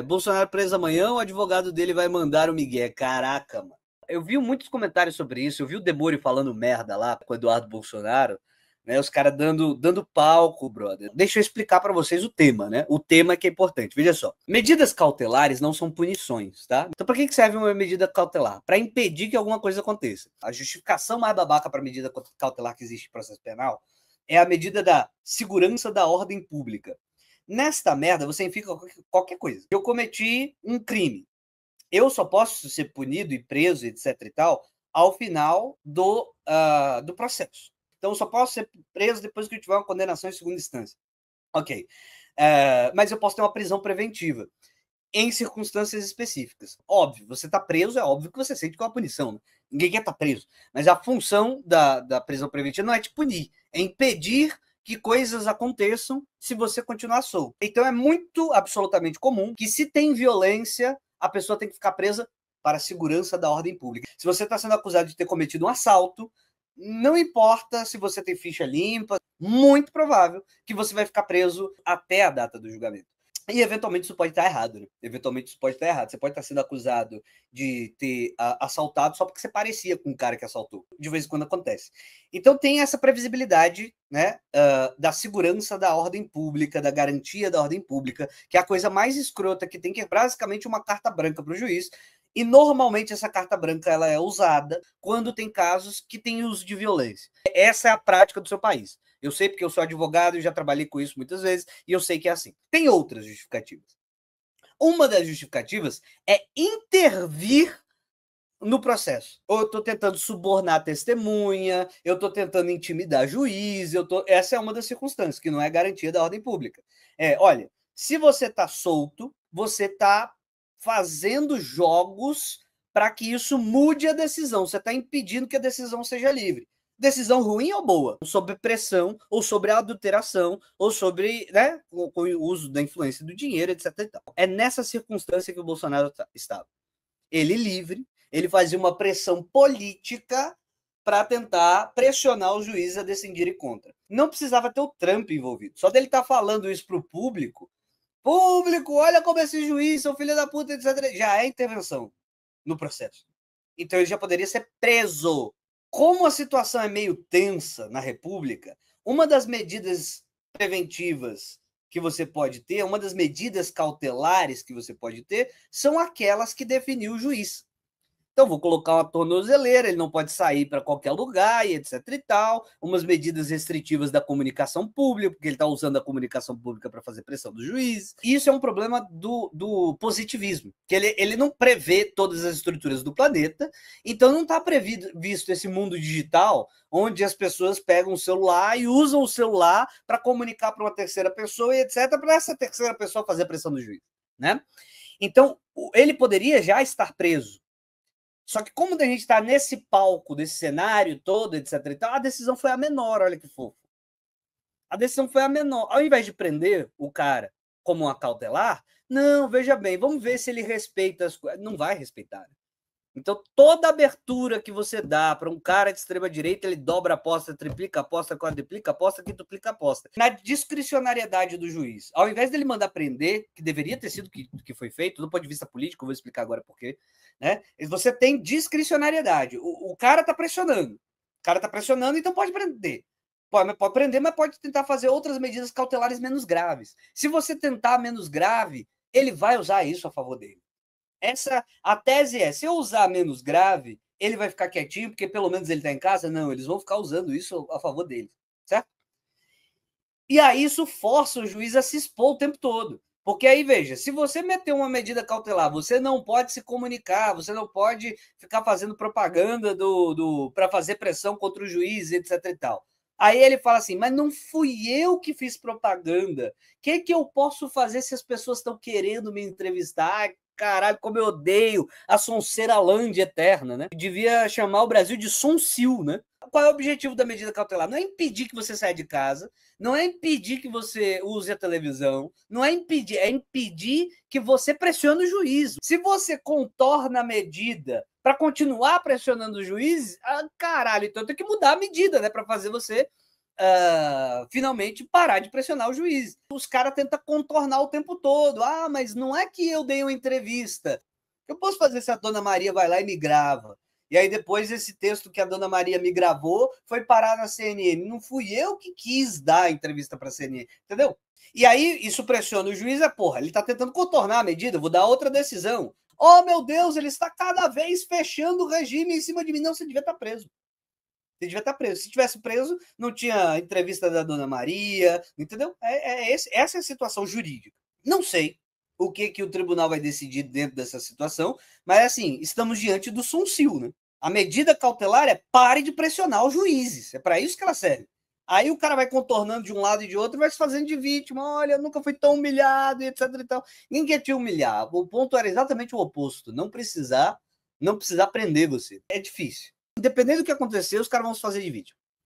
Bolsonaro preso amanhã, o advogado dele vai mandar o migué. Caraca, mano. Eu vi muitos comentários sobre isso, eu vi o Demore falando merda lá com o Eduardo Bolsonaro, né? Os caras dando palco, brother. Deixa eu explicar pra vocês o tema, né? O tema que é importante. Veja só. Medidas cautelares não são punições, tá? Então, pra que serve uma medida cautelar? Pra impedir que alguma coisa aconteça. A justificação mais babaca pra medida cautelar que existe no processo penal é a medida da segurança da ordem pública. Nesta merda, você enfia qualquer coisa. Eu cometi um crime. Eu só posso ser punido e preso, etc e tal, ao final do processo. Então, eu só posso ser preso depois que eu tiver uma condenação em segunda instância. Ok. Mas eu posso ter uma prisão preventiva em circunstâncias específicas. Óbvio, você está preso, é óbvio que você sente que é uma punição. Né? Ninguém quer estar preso. Mas a função da prisão preventiva não é te punir, é impedir que coisas aconteçam se você continuar solto. Então é muito, absolutamente comum que se tem violência, a pessoa tem que ficar presa para a segurança da ordem pública. Se você está sendo acusado de ter cometido um assalto, não importa se você tem ficha limpa, muito provável que você vai ficar preso até a data do julgamento. E eventualmente isso pode estar errado, né? Eventualmente isso pode estar errado. Você pode estar sendo acusado de ter assaltado só porque você parecia com um cara que assaltou. De vez em quando acontece. Então tem essa previsibilidade, né, da segurança da ordem pública, da garantia da ordem pública, que é a coisa mais escrota que tem, que é basicamente uma carta branca para o juiz. E normalmente essa carta branca ela é usada quando tem casos que tem uso de violência. Essa é a prática do seu país. Eu sei porque eu sou advogado e já trabalhei com isso muitas vezes, e eu sei que é assim. Tem outras justificativas. Uma das justificativas é intervir no processo. Ou eu estou tentando subornar a testemunha, eu estou tentando intimidar juiz, essa é uma das circunstâncias, que não é garantia da ordem pública. Olha, se você está solto, você está fazendo jogos para que isso mude a decisão. Você está impedindo que a decisão seja livre. Decisão ruim ou boa? Sobre pressão, ou sobre adulteração, ou sobre, né, com o uso da influência do dinheiro, etc. É nessa circunstância que o Bolsonaro estava. Ele livre, ele fazia uma pressão política para tentar pressionar os juízes a decidirem contra. Não precisava ter o Trump envolvido. Só dele estar falando isso para o público, olha como esse juiz, seu filho da puta, etc., já é intervenção no processo. Então ele já poderia ser preso. Como a situação é meio tensa na República, uma das medidas preventivas que você pode ter, uma das medidas cautelares que você pode ter, são aquelas que definiu o juiz. Então, vou colocar uma tornozeleira, ele não pode sair para qualquer lugar, e etc e tal. Umas medidas restritivas da comunicação pública, porque ele está usando a comunicação pública para fazer pressão do juiz. Isso é um problema do positivismo, que ele não prevê todas as estruturas do planeta, então não está previsto esse mundo digital, onde as pessoas pegam o celular e usam o celular para comunicar para uma terceira pessoa, e etc., para essa terceira pessoa fazer pressão do juiz. Né? Então, ele poderia já estar preso. Só que como a gente está nesse palco, desse cenário todo, etc. e tal, a decisão foi a menor, olha que fofo. A decisão foi a menor. Ao invés de prender o cara como uma cautelar, não, veja bem, vamos ver se ele respeita as coisas. Não vai respeitar. Então, toda abertura que você dá para um cara de extrema-direita, ele dobra a aposta, triplica a aposta, quadruplica a aposta, quintuplica a aposta. Na discricionariedade do juiz. Ao invés dele mandar prender, que deveria ter sido o que foi feito, do ponto de vista político, eu vou explicar agora por quê, né? Você tem discricionariedade. O cara está pressionando. O cara está pressionando, então pode prender. Pode prender, mas pode tentar fazer outras medidas cautelares menos graves. Se você tentar menos grave, ele vai usar isso a favor dele. A tese é, se eu usar menos grave, ele vai ficar quietinho, porque pelo menos ele está em casa? Não, eles vão ficar usando isso a favor dele, certo? E aí isso força o juiz a se expor o tempo todo. Porque aí, veja, se você meter uma medida cautelar, você não pode se comunicar, você não pode ficar fazendo propaganda para fazer pressão contra o juiz, etc e tal. Aí ele fala assim, mas não fui eu que fiz propaganda. O que eu posso fazer se as pessoas estão querendo me entrevistar? Caralho, como eu odeio a Sonseralândia eterna, né? Devia chamar o Brasil de Sonsil, né? Qual é o objetivo da medida cautelar? Não é impedir que você saia de casa, não é impedir que você use a televisão, não é impedir, é impedir que você pressione o juiz. Se você contorna a medida para continuar pressionando o juiz, caralho, então tem que mudar a medida, né, para fazer você finalmente parar de pressionar o juiz. Os caras tentam contornar o tempo todo. Ah, mas não é que eu dei uma entrevista. Eu posso fazer se a Dona Maria vai lá e me grava. E aí depois esse texto que a Dona Maria me gravou foi parar na CNN. Não fui eu que quis dar a entrevista para a CNN, entendeu? E aí isso pressiona o juiz, porra, ele está tentando contornar a medida, vou dar outra decisão. Oh, meu Deus, ele está cada vez fechando o regime em cima de mim. Não, você devia estar preso. Você devia estar preso. Se tivesse preso, não tinha entrevista da Dona Maria, entendeu? Essa é a situação jurídica. Não sei o que o tribunal vai decidir dentro dessa situação, mas assim, estamos diante do Sunsil, né? A medida cautelar é pare de pressionar os juízes. É para isso que ela serve. Aí o cara vai contornando de um lado e de outro, vai se fazendo de vítima. Olha, eu nunca fui tão humilhado, etc e tal. Ninguém quer te humilhar. O ponto era exatamente o oposto. Não precisar prender você. É difícil. Independente do que acontecer, os caras vão se fazer de vítima.